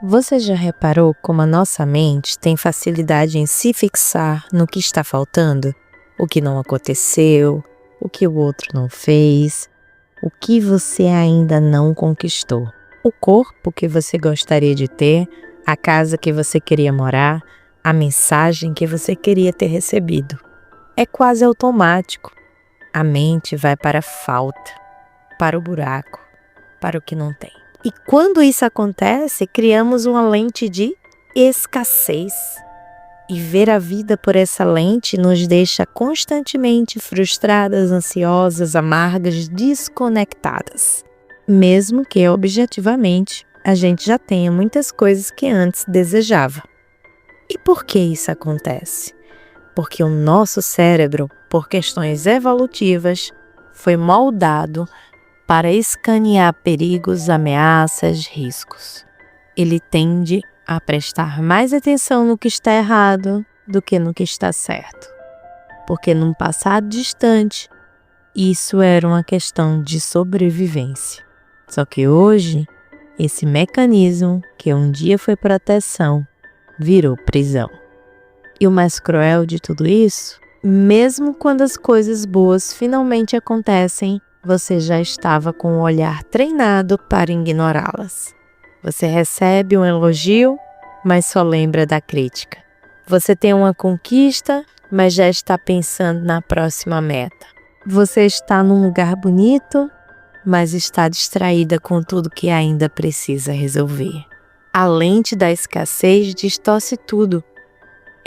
Você já reparou como a nossa mente tem facilidade em se fixar no que está faltando? O que não aconteceu, o que o outro não fez, o que você ainda não conquistou. O corpo que você gostaria de ter, a casa que você queria morar, a mensagem que você queria ter recebido. É quase automático. A mente vai para a falta, para o buraco, para o que não tem. E quando isso acontece, criamos uma lente de escassez. E ver a vida por essa lente nos deixa constantemente frustradas, ansiosas, amargas, desconectadas. Mesmo que, objetivamente, a gente já tenha muitas coisas que antes desejava. E por que isso acontece? Porque o nosso cérebro, por questões evolutivas, foi moldado para escanear perigos, ameaças, riscos. Ele tende a prestar mais atenção no que está errado do que no que está certo. Porque num passado distante, isso era uma questão de sobrevivência. Só que hoje, esse mecanismo, que um dia foi proteção, virou prisão. E o mais cruel de tudo isso, mesmo quando as coisas boas finalmente acontecem, você já estava com o olhar treinado para ignorá-las. Você recebe um elogio, mas só lembra da crítica. Você tem uma conquista, mas já está pensando na próxima meta. Você está num lugar bonito, mas está distraída com tudo que ainda precisa resolver. A lente da escassez distorce tudo.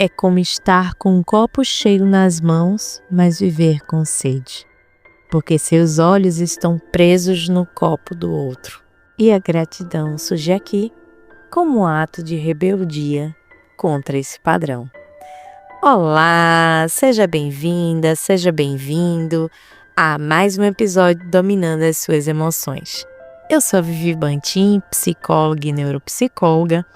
É como estar com um copo cheio nas mãos, mas viver com sede. Porque seus olhos estão presos no copo do outro. E a gratidão surge aqui como um ato de rebeldia contra esse padrão. Olá, seja bem-vinda, seja bem-vindo a mais um episódio Dominando as Suas Emoções. Eu sou a Vivi Bantim, psicóloga e neuropsicóloga,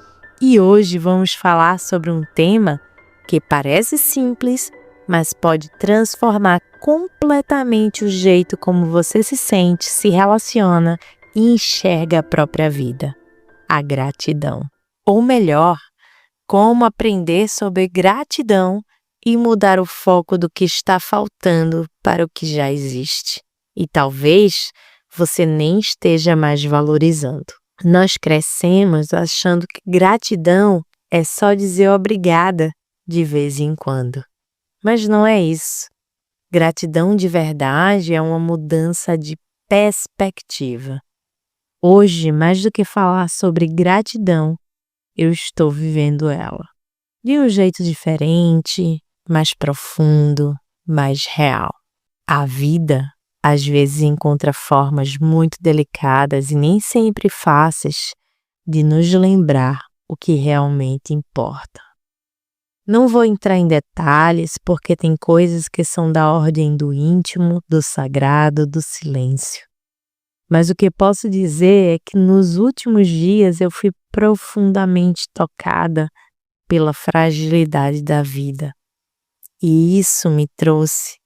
e hoje vamos falar sobre um tema que parece simples, mas pode transformar completamente o jeito como você se sente, se relaciona e enxerga a própria vida. A gratidão. Ou melhor, como aprender sobre gratidão e mudar o foco do que está faltando para o que já existe. E talvez você nem esteja mais valorizando. Nós crescemos achando que gratidão é só dizer obrigada de vez em quando. Mas não é isso. Gratidão de verdade é uma mudança de perspectiva. Hoje, mais do que falar sobre gratidão, eu estou vivendo ela. De um jeito diferente, mais profundo, mais real. A vida, às vezes, encontra formas muito delicadas e nem sempre fáceis de nos lembrar o que realmente importa. Não vou entrar em detalhes porque tem coisas que são da ordem do íntimo, do sagrado, do silêncio. Mas o que posso dizer é que nos últimos dias eu fui profundamente tocada pela fragilidade da vida. E isso me trouxe,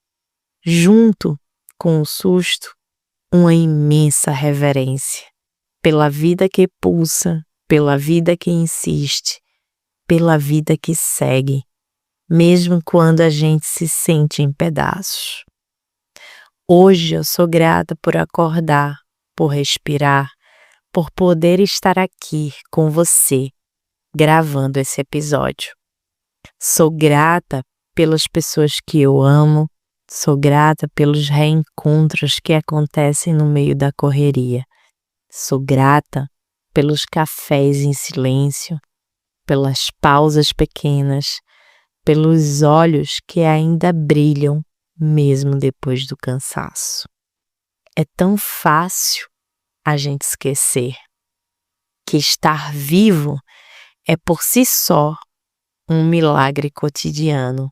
junto com o susto, uma imensa reverência pela vida que pulsa, pela vida que insiste, pela vida que segue, mesmo quando a gente se sente em pedaços. Hoje eu sou grata por acordar, por respirar, por poder estar aqui com você, gravando esse episódio. Sou grata pelas pessoas que eu amo, sou grata pelos reencontros que acontecem no meio da correria. Sou grata pelos cafés em silêncio, pelas pausas pequenas, pelos olhos que ainda brilham mesmo depois do cansaço. É tão fácil a gente esquecer que estar vivo é por si só um milagre cotidiano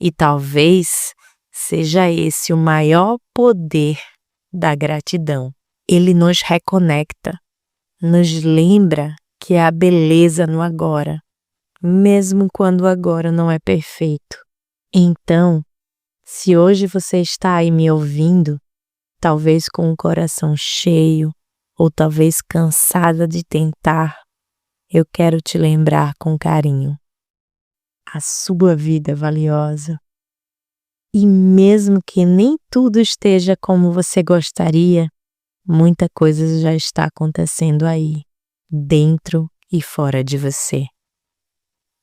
e talvez seja esse o maior poder da gratidão. Ele nos reconecta, nos lembra que há beleza no agora, mesmo quando o agora não é perfeito. Então, se hoje você está aí me ouvindo, talvez com o coração cheio, ou talvez cansada de tentar, eu quero te lembrar com carinho. A sua vida é valiosa. E mesmo que nem tudo esteja como você gostaria, muita coisa já está acontecendo aí, dentro e fora de você,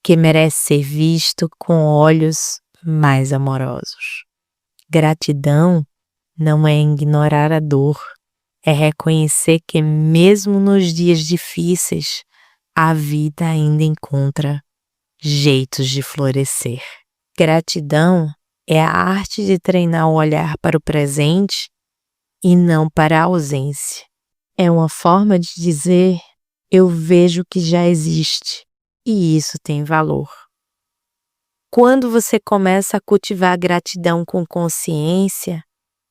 que merece ser visto com olhos mais amorosos. Gratidão não é ignorar a dor, é reconhecer que mesmo nos dias difíceis, a vida ainda encontra jeitos de florescer. Gratidão é a arte de treinar o olhar para o presente e não para a ausência. É uma forma de dizer: eu vejo que já existe e isso tem valor. Quando você começa a cultivar a gratidão com consciência,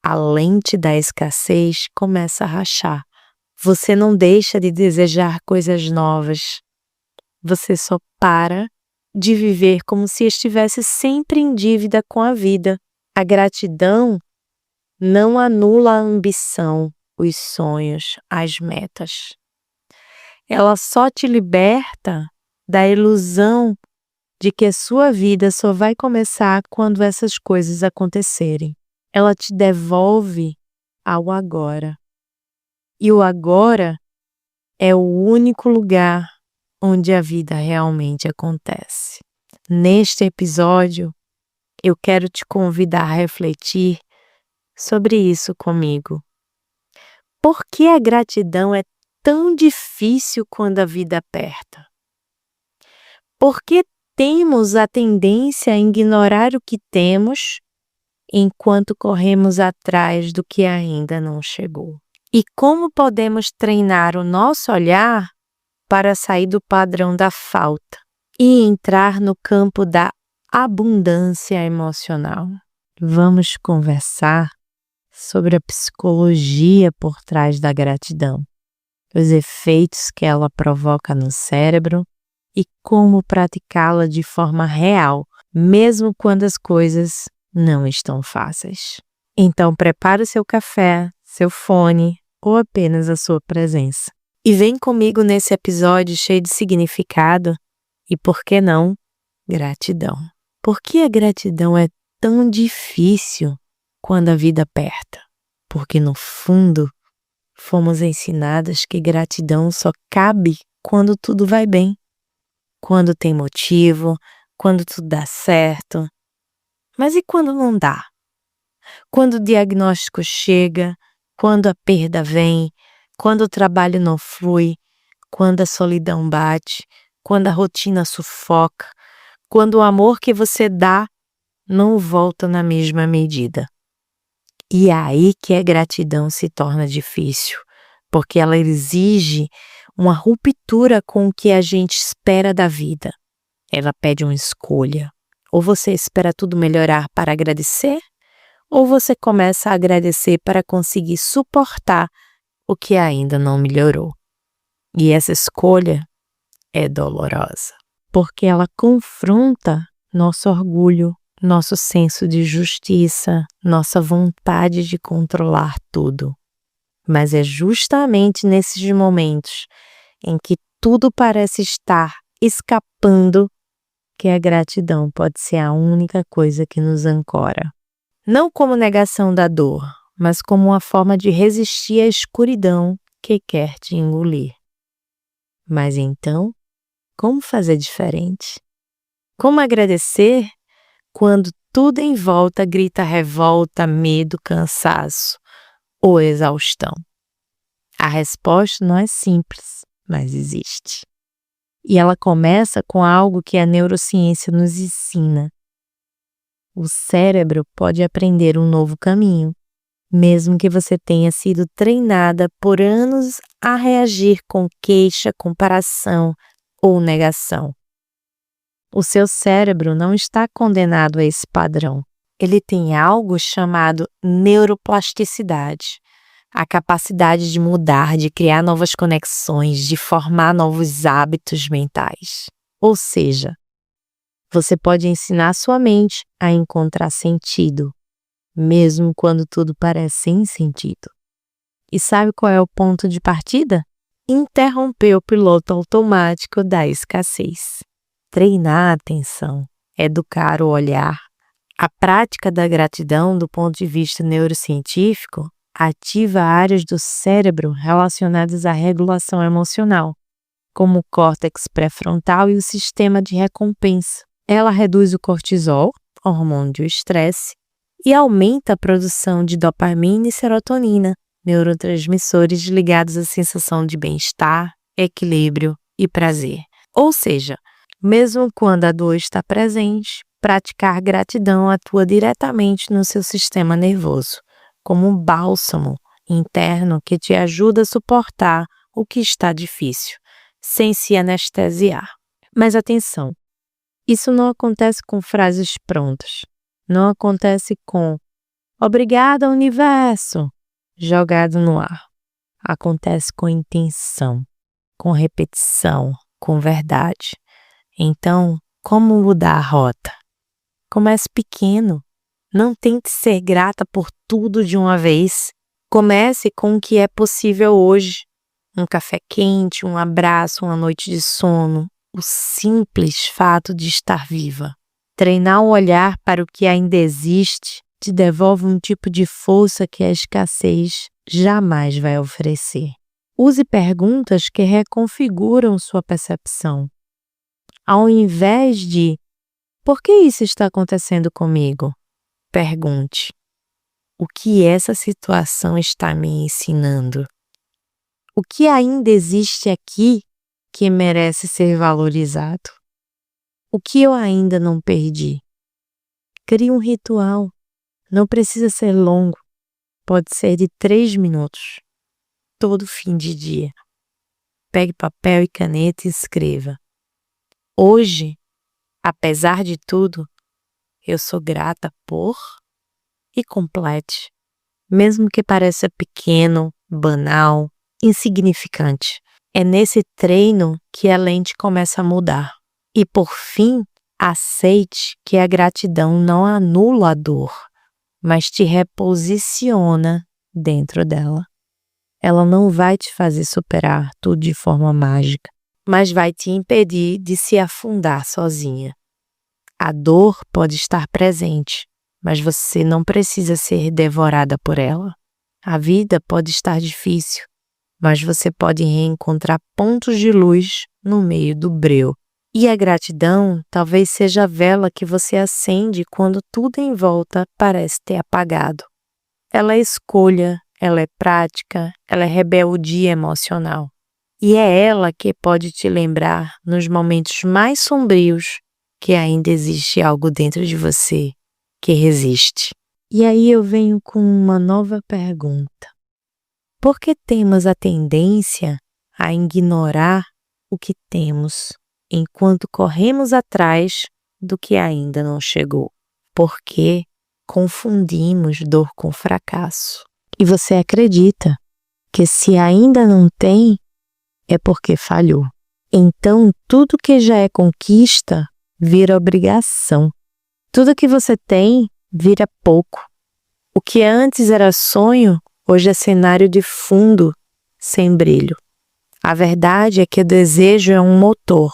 a lente da escassez começa a rachar. Você não deixa de desejar coisas novas. Você só para de viver como se estivesse sempre em dívida com a vida. A gratidão não anula a ambição, os sonhos, as metas. Ela só te liberta da ilusão de que a sua vida só vai começar quando essas coisas acontecerem. Ela te devolve ao agora. E o agora é o único lugar onde a vida realmente acontece. Neste episódio, eu quero te convidar a refletir sobre isso comigo. Por que a gratidão é tão difícil quando a vida aperta? Por que temos a tendência a ignorar o que temos enquanto corremos atrás do que ainda não chegou? E como podemos treinar o nosso olhar para sair do padrão da falta e entrar no campo da abundância emocional? Vamos conversar sobre a psicologia por trás da gratidão, os efeitos que ela provoca no cérebro e como praticá-la de forma real, mesmo quando as coisas não estão fáceis. Então prepare o seu café, seu fone ou apenas a sua presença. E vem comigo nesse episódio cheio de significado e, por que não, gratidão. Por que a gratidão é tão difícil quando a vida aperta? Porque, no fundo, fomos ensinadas que gratidão só cabe quando tudo vai bem, quando tem motivo, quando tudo dá certo. Mas e quando não dá? Quando o diagnóstico chega, quando a perda vem, quando o trabalho não flui, quando a solidão bate, quando a rotina sufoca, quando o amor que você dá não volta na mesma medida. E é aí que a gratidão se torna difícil, porque ela exige uma ruptura com o que a gente espera da vida. Ela pede uma escolha. Ou você espera tudo melhorar para agradecer, ou você começa a agradecer para conseguir suportar o que ainda não melhorou. E essa escolha é dolorosa, porque ela confronta nosso orgulho, nosso senso de justiça, nossa vontade de controlar tudo. Mas é justamente nesses momentos em que tudo parece estar escapando que a gratidão pode ser a única coisa que nos ancora. Não como negação da dor, mas como uma forma de resistir à escuridão que quer te engolir. Mas então, como fazer diferente? Como agradecer quando tudo em volta grita revolta, medo, cansaço ou exaustão? A resposta não é simples, mas existe. E ela começa com algo que a neurociência nos ensina. O cérebro pode aprender um novo caminho, mesmo que você tenha sido treinada por anos a reagir com queixa, comparação ou negação. O seu cérebro não está condenado a esse padrão. Ele tem algo chamado neuroplasticidade, a capacidade de mudar, de criar novas conexões, de formar novos hábitos mentais. Ou seja, você pode ensinar sua mente a encontrar sentido, mesmo quando tudo parece sem sentido. E sabe qual é o ponto de partida? interromper o piloto automático da escassez. Treinar a atenção, educar o olhar. A prática da gratidão, do ponto de vista neurocientífico, ativa áreas do cérebro relacionadas à regulação emocional, como o córtex pré-frontal e o sistema de recompensa. Ela reduz o cortisol, hormônio do estresse, e aumenta a produção de dopamina e serotonina, neurotransmissores ligados à sensação de bem-estar, equilíbrio e prazer. Ou seja, mesmo quando a dor está presente, praticar gratidão atua diretamente no seu sistema nervoso, como um bálsamo interno que te ajuda a suportar o que está difícil, sem se anestesiar. Mas atenção, isso não acontece com frases prontas. Não acontece com "Obrigada, universo", jogado no ar. Acontece com intenção, com repetição, com verdade. Então, como mudar a rota? Comece pequeno. Não tente ser grata por tudo de uma vez. Comece com o que é possível hoje. Um café quente, um abraço, uma noite de sono. O simples fato de estar viva. Treinar o olhar para o que ainda existe te devolve um tipo de força que a escassez jamais vai oferecer. Use perguntas que reconfiguram sua percepção. Ao invés de "Por que isso está acontecendo comigo?", pergunte: "O que essa situação está me ensinando? O que ainda existe aqui que merece ser valorizado? O que eu ainda não perdi?". Crie um ritual. Não precisa ser longo. Pode ser de 3 minutos. Todo fim de dia. Pegue papel e caneta e escreva: "Hoje, apesar de tudo, eu sou grata por..." e complete. Mesmo que pareça pequeno, banal, insignificante. É nesse treino que a lente começa a mudar. E por fim, aceite que a gratidão não anula a dor, mas te reposiciona dentro dela. Ela não vai te fazer superar tudo de forma mágica, mas vai te impedir de se afundar sozinha. A dor pode estar presente, mas você não precisa ser devorada por ela. A vida pode estar difícil, mas você pode reencontrar pontos de luz no meio do breu. E a gratidão talvez seja a vela que você acende quando tudo em volta parece ter apagado. Ela é escolha, ela é prática, ela é rebeldia emocional. E é ela que pode te lembrar, nos momentos mais sombrios, que ainda existe algo dentro de você que resiste. E aí eu venho com uma nova pergunta. Por que temos a tendência a ignorar o que temos enquanto corremos atrás do que ainda não chegou? Porque confundimos dor com fracasso. E você acredita que se ainda não tem, é porque falhou. Então, tudo que já é conquista vira obrigação. Tudo que você tem vira pouco. O que antes era sonho, hoje é cenário de fundo sem brilho. A verdade é que o desejo é um motor,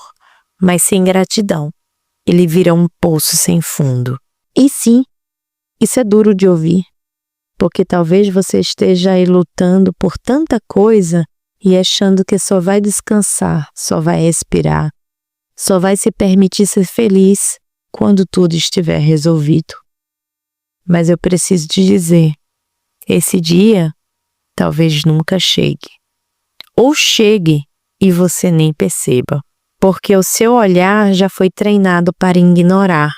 mas sem gratidão, ele vira um poço sem fundo. E sim, isso é duro de ouvir, porque talvez você esteja aí lutando por tanta coisa e achando que só vai descansar, só vai respirar, só vai se permitir ser feliz quando tudo estiver resolvido. Mas eu preciso te dizer, esse dia talvez nunca chegue. Ou chegue e você nem perceba, porque o seu olhar já foi treinado para ignorar.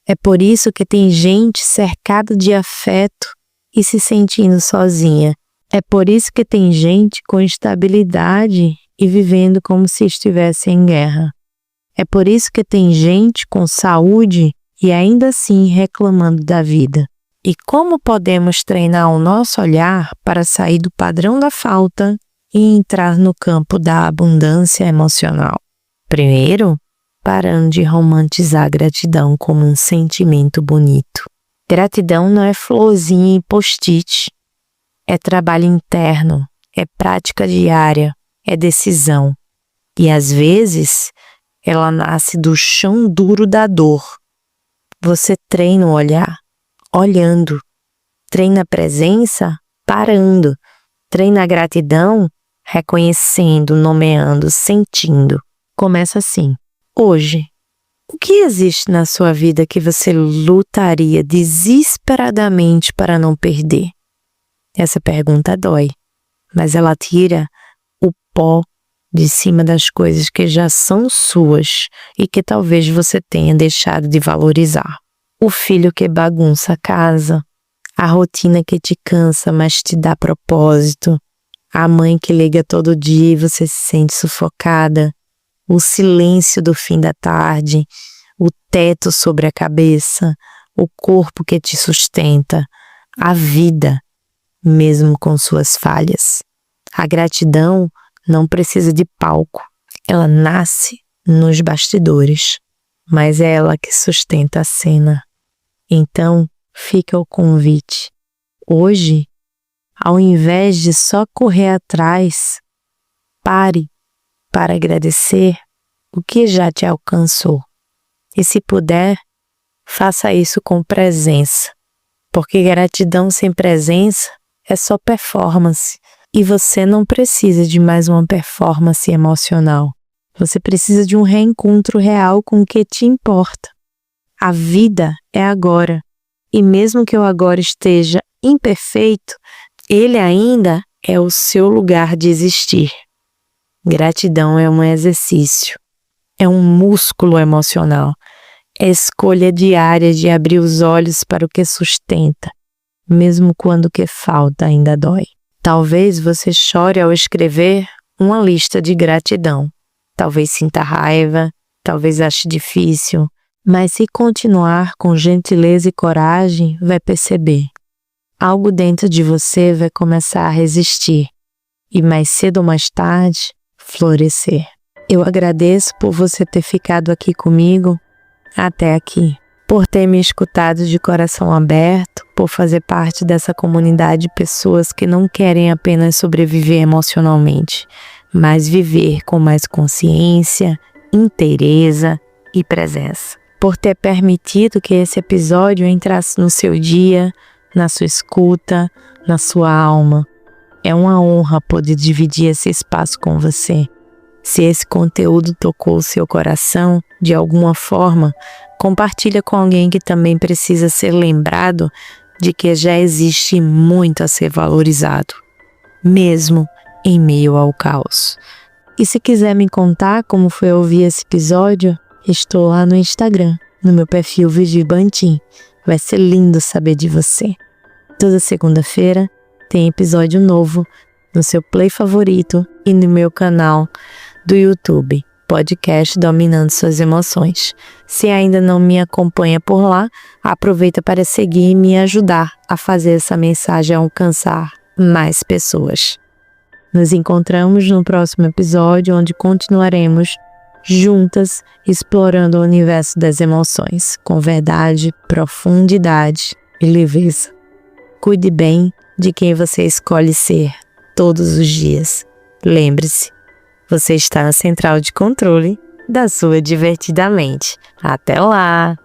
É por isso que tem gente cercada de afeto e se sentindo sozinha. É por isso que tem gente com estabilidade e vivendo como se estivesse em guerra. É por isso que tem gente com saúde e ainda assim reclamando da vida. E como podemos treinar o nosso olhar para sair do padrão da falta e entrar no campo da abundância emocional? Primeiro, parando de romantizar a gratidão como um sentimento bonito. Gratidão não é florzinha e post-it. É trabalho interno, é prática diária, é decisão. E às vezes, ela nasce do chão duro da dor. Você treina o olhar, olhando. Treina a presença, parando. Treina a gratidão, reconhecendo, nomeando, sentindo. Começa assim. Hoje, o que existe na sua vida que você lutaria desesperadamente para não perder? Essa pergunta dói, mas ela tira o pó de cima das coisas que já são suas e que talvez você tenha deixado de valorizar. O filho que bagunça a casa, a rotina que te cansa, mas te dá propósito, a mãe que liga todo dia e você se sente sufocada, o silêncio do fim da tarde, o teto sobre a cabeça, o corpo que te sustenta, a vida, mesmo com suas falhas. A gratidão não precisa de palco, ela nasce nos bastidores, mas é ela que sustenta a cena. Então, fica o convite. Hoje, ao invés de só correr atrás, pare para agradecer o que já te alcançou. E se puder, faça isso com presença, porque gratidão sem presença é só performance. E você não precisa de mais uma performance emocional. Você precisa de um reencontro real com o que te importa. A vida é agora. E mesmo que o agora esteja imperfeito, ele ainda é o seu lugar de existir. Gratidão é um exercício. É um músculo emocional. É escolha diária de abrir os olhos para o que sustenta, mesmo quando o que falta ainda dói. Talvez você chore ao escrever uma lista de gratidão. Talvez sinta raiva, talvez ache difícil, mas se continuar com gentileza e coragem, vai perceber. Algo dentro de você vai começar a resistir e mais cedo ou mais tarde, florescer. Eu agradeço por você ter ficado aqui comigo até aqui, por ter me escutado de coração aberto, por fazer parte dessa comunidade de pessoas que não querem apenas sobreviver emocionalmente, mas viver com mais consciência, inteireza e presença. Por ter permitido que esse episódio entrasse no seu dia, na sua escuta, na sua alma. É uma honra poder dividir esse espaço com você. Se esse conteúdo tocou o seu coração de alguma forma, compartilha com alguém que também precisa ser lembrado de que já existe muito a ser valorizado, mesmo em meio ao caos. E se quiser me contar como foi ouvir esse episódio, estou lá no Instagram, no meu perfil Vivi Bantim. Vai ser lindo saber de você. Toda segunda-feira tem episódio novo no seu play favorito e no meu canal do YouTube, podcast Dominando Suas Emoções. Se ainda não me acompanha por lá, aproveita para seguir e me ajudar a fazer essa mensagem alcançar mais pessoas. Nos encontramos no próximo episódio, onde continuaremos juntas explorando o universo das emoções, com verdade, profundidade e leveza. Cuide bem de quem você escolhe ser todos os dias. Lembre-se, você está na central de controle da sua divertida mente. Até lá!